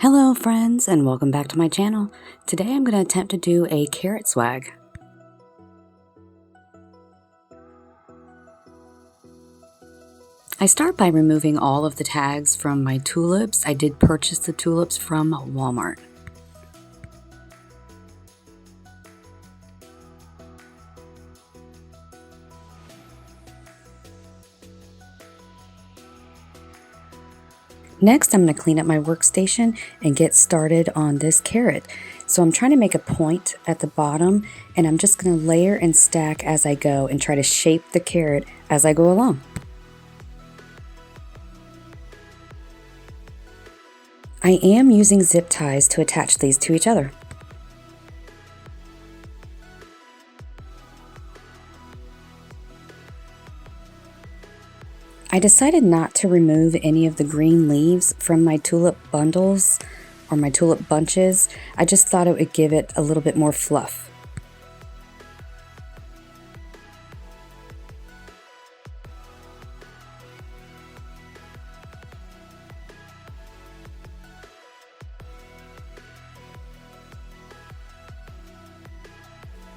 Hello friends and welcome back to my channel. Today I'm going to attempt to do a carrot swag. I start by removing all of the tags from my tulips. I did purchase the tulips from Walmart. Next, I'm going to clean up my workstation and get started on this carrot. So I'm trying to make a point at the bottom, and I'm just going to layer and stack as I go and try to shape the carrot as I go along. I am using zip ties to attach these to each other. I decided not to remove any of the green leaves from my tulip bundles or my tulip bunches. I just thought it would give it a little bit more fluff.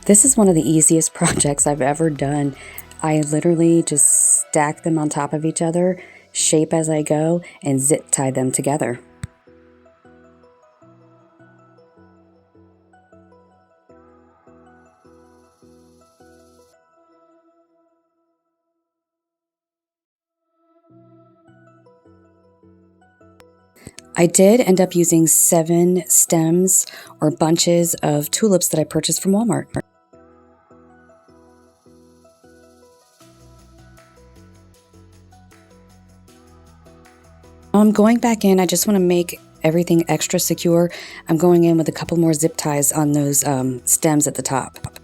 This is one of the easiest projects I've ever done. I literally just stack them on top of each other, shape as I go, and zip tie them together. I did end up using 7 stems or bunches of tulips that I purchased from Walmart. I'm going back in. I just want to make everything extra secure. I'm going in with a couple more zip ties on those stems at the top.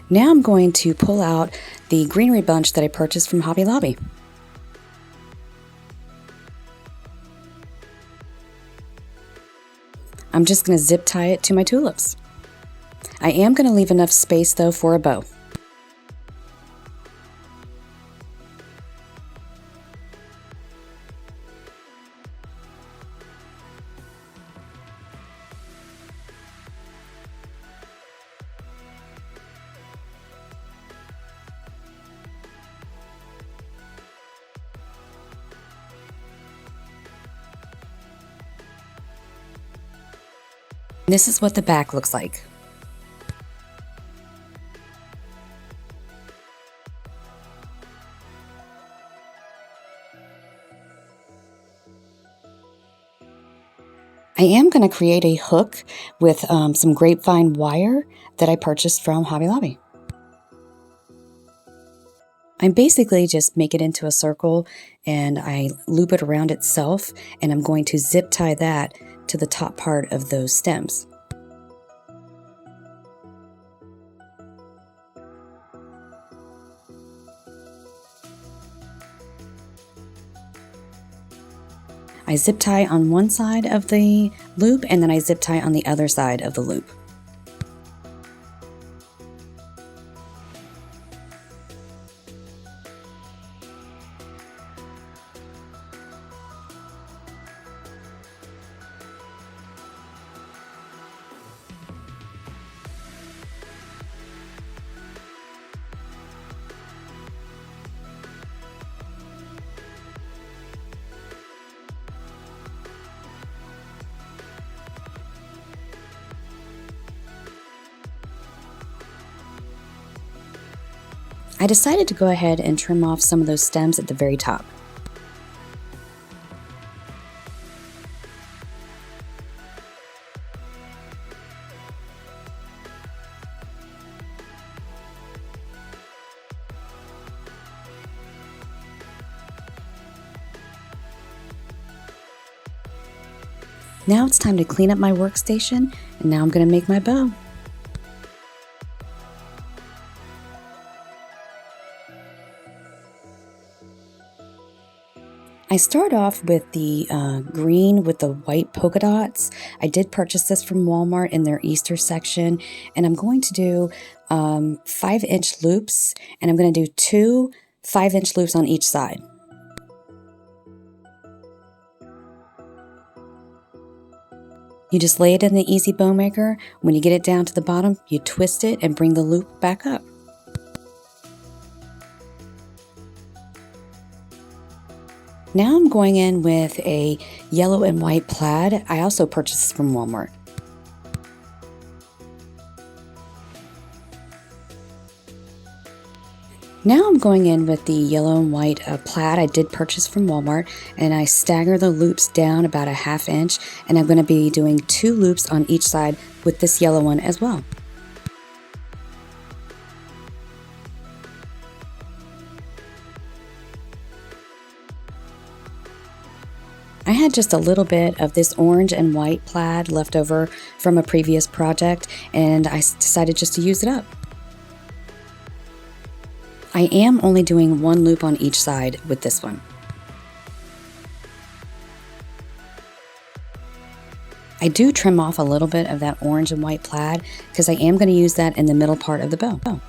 Now I'm going to pull out the greenery bunch that I purchased from Hobby Lobby. I'm just going to zip tie it to my tulips. I am going to leave enough space though for a bow. This is what the back looks like. I am going to create a hook with some grapevine wire that I purchased from Hobby Lobby. I basically just make it into a circle and I loop it around itself, and I'm going to zip tie that to the top part of those stems. I zip tie on one side of the loop and then I zip tie on the other side of the loop. I decided to go ahead and trim off some of those stems at the very top. Now it's time to clean up my workstation, and now I'm going to make my bow. I start off with the green with the white polka dots. I did purchase this from Walmart in their Easter section, and I'm going to do 5-inch loops, and I'm going to do 2 5-inch loops on each side. You just lay it in the easy bow maker. When you get it down to the bottom, you twist it and bring the loop back up. Now I'm going in with a yellow and white plaid. I also purchased this from Walmart. Now I'm going in with the yellow and white plaid I did purchase from Walmart, and I stagger the loops down about a 1/2 inch, and I'm going to be doing 2 loops on each side with this yellow one as well. I had just a little bit of this orange and white plaid left over from a previous project, and I decided just to use it up. I am only doing 1 loop on each side with this one. I do trim off a little bit of that orange and white plaid because I am going to use that in the middle part of the bow.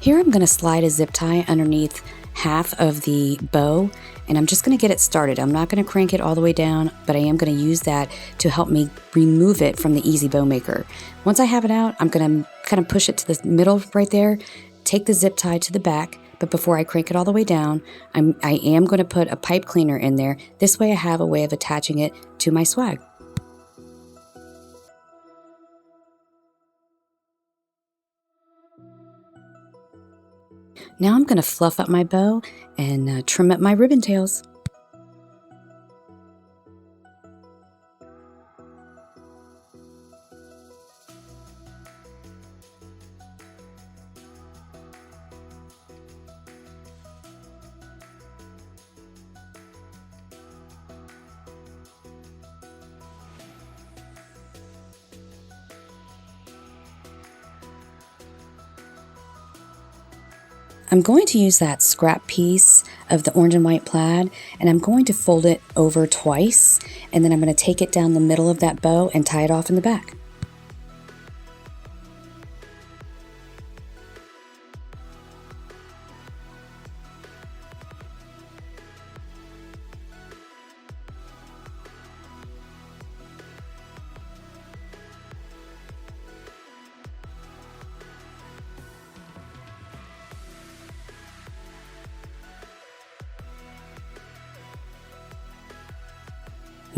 Here I'm going to slide a zip tie underneath half of the bow, and I'm just going to get it started. I'm not going to crank it all the way down, but I am going to use that to help me remove it from the easy bow maker. Once I have it out, I'm going to kind of push it to the middle right there, take the zip tie to the back, but before I crank it all the way down, I am going to put a pipe cleaner in there. This way I have a way of attaching it to my swag. Now I'm going to fluff up my bow and trim up my ribbon tails. I'm going to use that scrap piece of the orange and white plaid, and I'm going to fold it over twice, and then I'm going to take it down the middle of that bow and tie it off in the back.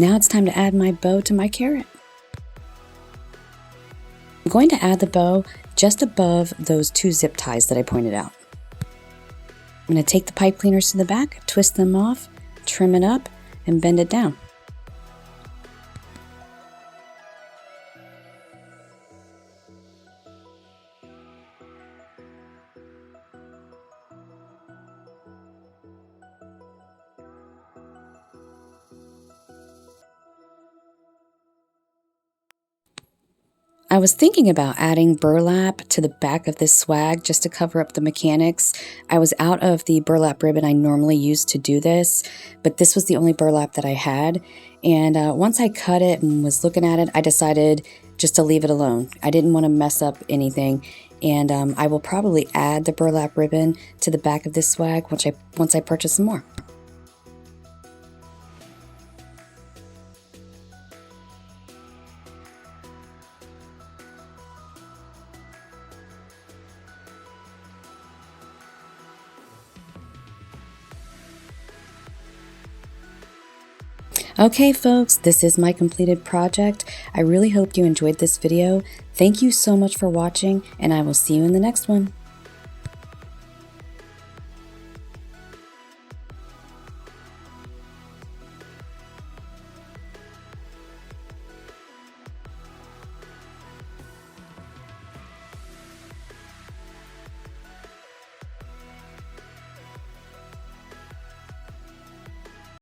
Now it's time to add my bow to my carrot. I'm going to add the bow just above those 2 zip ties that I pointed out. I'm going to take the pipe cleaners to the back, twist them off, trim it up, and bend it down. I was thinking about adding burlap to the back of this swag just to cover up the mechanics. I was out of the burlap ribbon I normally use to do this, but this was the only burlap that I had. And once I cut it and was looking at it, I decided just to leave it alone. I didn't want to mess up anything. And I will probably add the burlap ribbon to the back of this swag once I purchase some more. Okay folks, this is my completed project. I really hope you enjoyed this video. Thank you so much for watching, and I will see you in the next one.